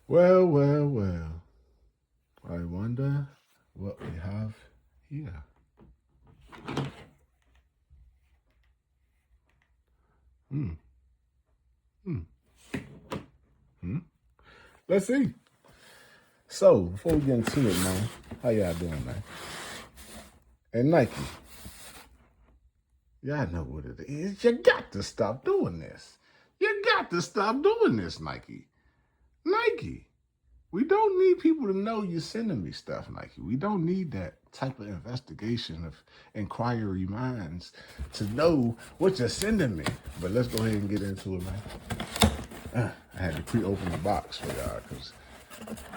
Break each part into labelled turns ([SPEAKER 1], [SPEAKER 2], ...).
[SPEAKER 1] Well, well, well. I wonder what we have here. Hmm. Hmm. Hmm. Let's see. So, before we get into it, man, how y'all doing, man? And Nike, y'all know what it is. You got to stop doing this. You got to stop doing this, Nike. Nike. We don't need people to know you're sending me stuff, Nike. We don't need that type of investigation of inquiry minds to know what you're sending me. But let's go ahead and get into it, man. I had to pre-open the box for y'all because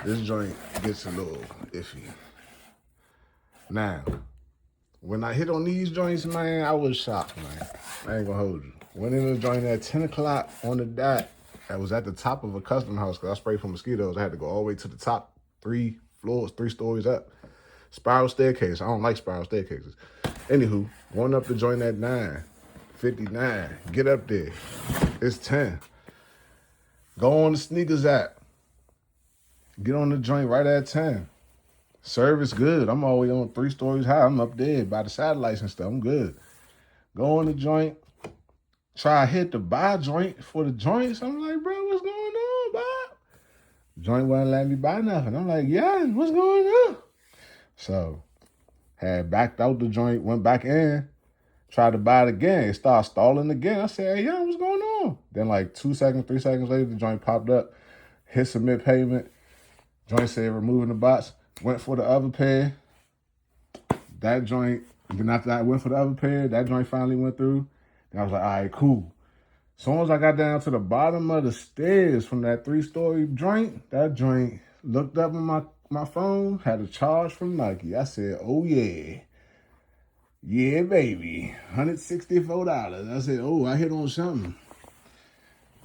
[SPEAKER 1] this joint gets a little iffy. Now, when I hit on these joints, man, I was shocked, man. I ain't gonna hold you. Went in the joint at 10 o'clock on the dot. I was at the top of a custom house because I sprayed for mosquitoes. I had to go all the way to the top 3 stories up. Spiral staircase. I don't like spiral staircases. Anywho, going up the joint at 9:59. Get up there. It's 10. Go on the sneakers app. Get on the joint right at 10. Service good. I'm always on 3 stories high. I'm up there by the satellites and stuff. I'm good. Go on the joint. Try to hit the buy joint for the joints. I'm like, bro, what's going on, Bob? Joint wouldn't let me buy nothing. I'm like, yeah, what's going on? So, had backed out the joint, went back in, tried to buy it again. It started stalling again. I said, hey, yo, what's going on? Then like 2 seconds, 3 seconds later, the joint popped up, hit submit payment. Joint said removing the box. Went for the other pair. That joint, then after I went for the other pair, that joint finally went through. And I was like, all right, cool. As soon as I got down to the bottom of the stairs from that 3-story joint, that joint looked up on my phone, had a charge from Nike. I said, oh, yeah. Yeah, baby. $164. I said, oh, I hit on something.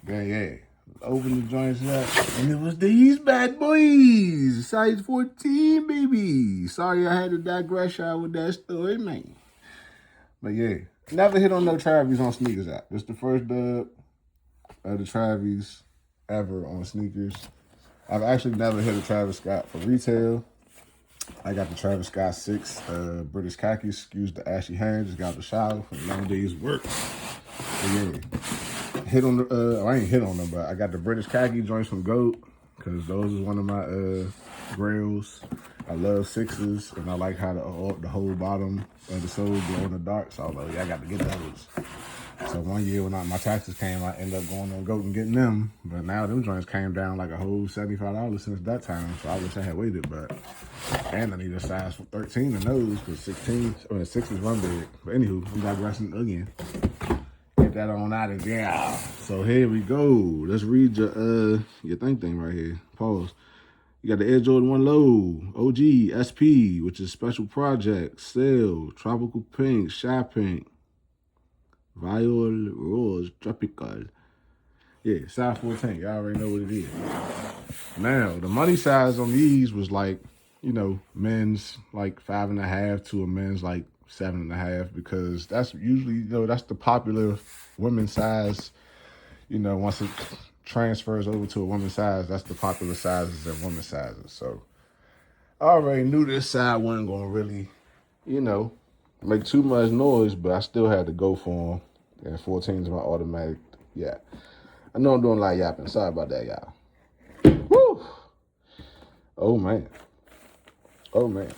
[SPEAKER 1] Then, yeah. Opened the joints up, and it was these bad boys. Size 14, baby. Sorry I had to digress y'all with that story, man. But, yeah. Never hit on no Travis on sneakers app. This the first dub of the Travis ever on sneakers. I've actually never hit a Travis Scott for retail. I got the Travis Scott 6 British khakis. Excuse the ashy hand. Just got the shower from a long day's work. But yeah, hit on the. I ain't hit on them, but I got the British khaki joints from GOAT because those is one of my grails. I love 6s, and I like how the whole bottom of the sole glow in the dark. So I was like, yeah, I got to get those. So one year when my taxes came, I ended up going on GOAT and getting them. But now them joints came down like a whole $75 since that time. So I wish I had waited, but and I need a size 13 in those because 6 is run big. But anywho, I'm digressing again. Get that on out of there. So here we go. Let's read your thing right here. Pause. You got the Air Jordan 1 Low, OG, SP, which is Special Project, Sail, Tropical Pink, Shy Pink, Viol Rose, Tropical. Yeah, size 14. Y'all already know what it is. Now, the money size on these was like, men's like 5.5 to a men's like 7.5 because that's usually, that's the popular women's size. Once it transfers over to a women's size, that's the popular sizes and women's sizes. So I already knew this side wasn't going to really, make too much noise, but I still had to go for them. And 14 is my automatic. Yeah. I know I'm doing a lot of yapping. Sorry about that, y'all. Woo! Oh, man. Oh, man.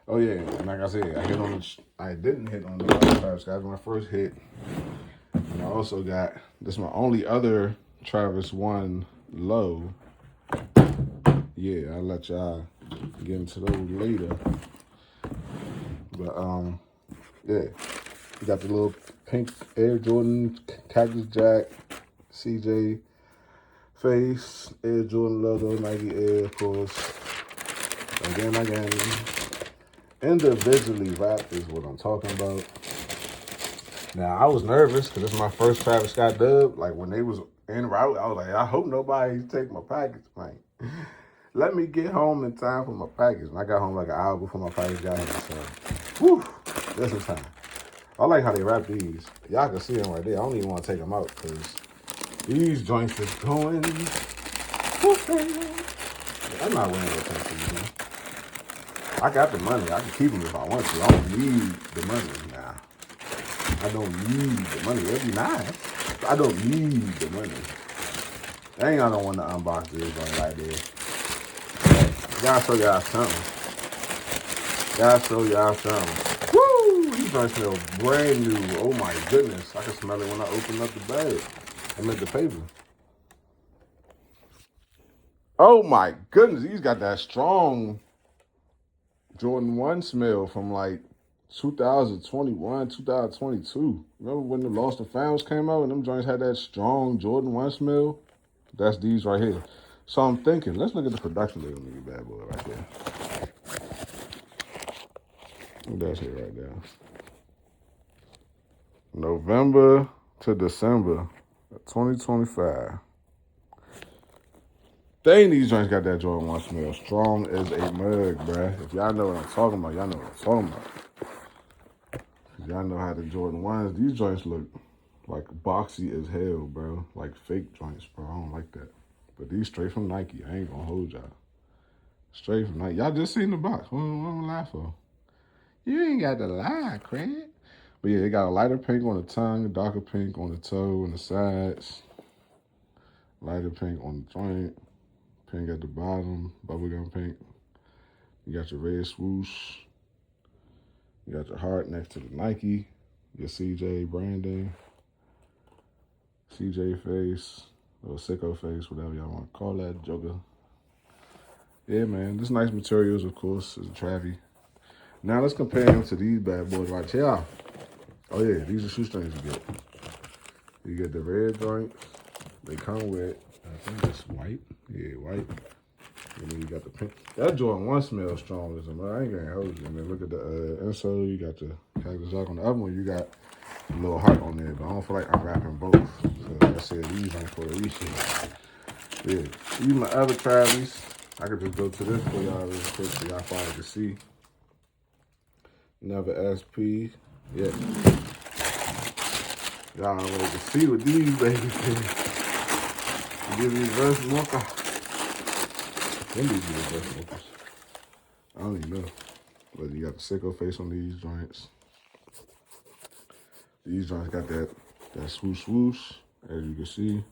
[SPEAKER 1] Oh, yeah. And like I said, I didn't hit on the Travis Scott. That was my first hit. And I also got, this is my only other Travis 1 Low. Yeah, I'll let y'all get into those later. But, yeah. You got the little pink Air Jordan Cactus Jack, CJ face, Air Jordan logo, Nike Air, of course. Again, individually wrapped is what I'm talking about. Now, I was nervous because this is my first Travis Scott dub. Like, when they was en route, I was like, I hope nobody take my package, man. Let me get home in time for my package. And I got home like an hour before my package got here. So, whew, this is time. I like how they wrap these. Y'all can see them right there. I don't even want to take them out because these joints is going I'm not wearing no pencils, man. I got the money. I can keep them if I want to. I don't need the money now. I don't need the money. It'd be nice. I don't need the money. Dang, I don't want to unbox this one right there. Gotta show y'all something. Gotta show y'all something. Woo! These joints smell brand new. Oh my goodness. I can smell it when I open up the bag. I meant the paper. Oh my goodness. These got that strong Jordan 1 smell from like 2021, 2022. Remember when the Lost and Founds came out and them joints had that strong Jordan 1 smell? That's these right here. So I'm thinking, let's look at the production date on these bad boy right there. That's it right there. November to December 2025. Dang, these joints got that Jordan 1 smell. Strong as a mug, bruh. If y'all know what I'm talking about, y'all know what I'm talking about. Y'all know how the Jordan 1s, these joints look like boxy as hell, bro. Like fake joints, bro. I don't like that. But these straight from Nike. I ain't gonna hold y'all. Straight from Nike. Y'all just seen the box. What am I lie for? You ain't got to lie, Craig. But yeah, they got a lighter pink on the tongue, a darker pink on the toe and the sides, lighter pink on the joint, pink at the bottom, bubblegum pink. You got your red swoosh. You got your heart next to the Nike, your CJ branding, CJ face, or sicko face, whatever y'all want to call that, Joker. Yeah, man, this nice materials, of course, is a Travi. Now let's compare them to these bad boys right here. Oh yeah, these are shoestrings you get. You get the red joints. They come with, I think it's white. Yeah, white. And then you got the pink. That Jordan 1 smells strong as a man. I ain't gonna hold you. And then look at the insole. You got the Cactus Jack on the other one. You got a little heart on there, but I don't feel like I'm wrapping both. So like I said, these ain't for the research. Yeah, these my other Travis. I could just go to this for y'all real quick so y'all probably can see. Never SP. Yeah. Y'all already can see what these babies can. Give these verse mocha. When these be the verse mochas? I don't even know. But you got the sicko face on these joints. These joints got that swoosh swoosh, as you can see.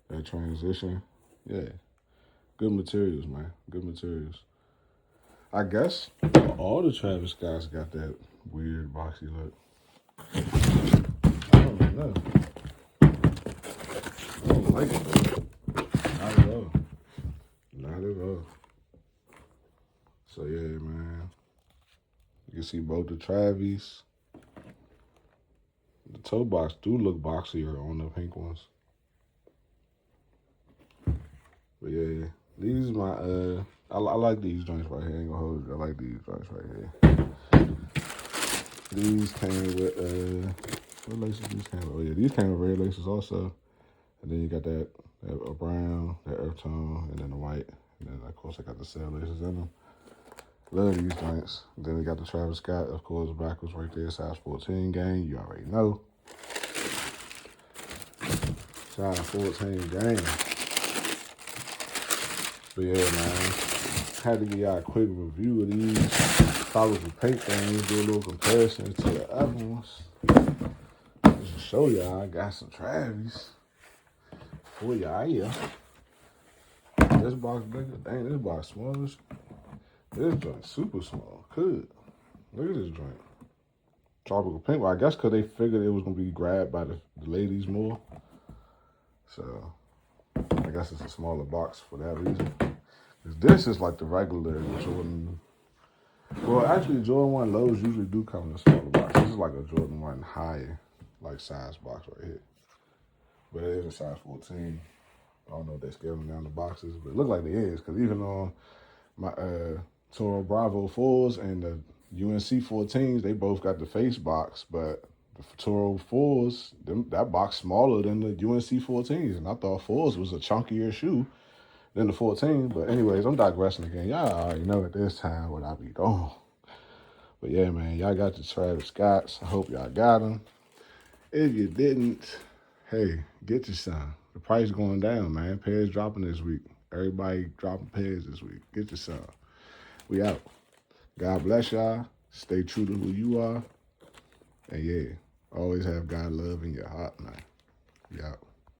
[SPEAKER 1] That transition. Yeah. Good materials, man. Good materials. I guess all the Travis Scotts got that weird boxy look. I don't know. I don't like it. Not at all. Not at all. So yeah, man. You can see both the Travis. The toe box do look boxier on the pink ones. But yeah, these my I like these joints right here. I ain't gonna hold you. I like these joints right here. These came with what laces these came with? Oh yeah, these came with red laces also. And then you got that brown, that earth tone, and then the white. And then of course I got the cell laces in them. Love these joints. Then we got the Travis Scott, of course, backwards right there, size 14 gang. You already know. Size 14 gang. But yeah, man. Had to give y'all a quick review of these. Follow the paint things, do a little comparison to the other ones. Just to show y'all I got some Travis for y'all here. This box bigger. Dang, this box smaller. This joint super small. Good. Look at this joint. Tropical pink. Well, I guess because they figured it was going to be grabbed by the ladies more. So, I guess it's a smaller box for that reason. This is like the regular Jordan. Well, actually, Jordan 1 lows usually do come in a smaller box. This is like a Jordan 1 higher, like size box right here. But it is a size 14. I don't know if they're scaling down the boxes, but it looks like it is. Because even on my Toro Bravo 4s and the UNC 14s, they both got the face box. But the Toro 4s, that box smaller than the UNC 14s. And I thought 4s was a chunkier shoe than the 14. But anyways, I'm digressing again. Y'all already know at this time what I be doing. But yeah, man, y'all got the Travis Scotts. I hope y'all got them. If you didn't, hey, get you some. The price going down, man. Pairs dropping this week. Everybody dropping pegs this week. Get your some. We out. God bless y'all. Stay true to who you are. And yeah, always have God love in your heart, man. We out.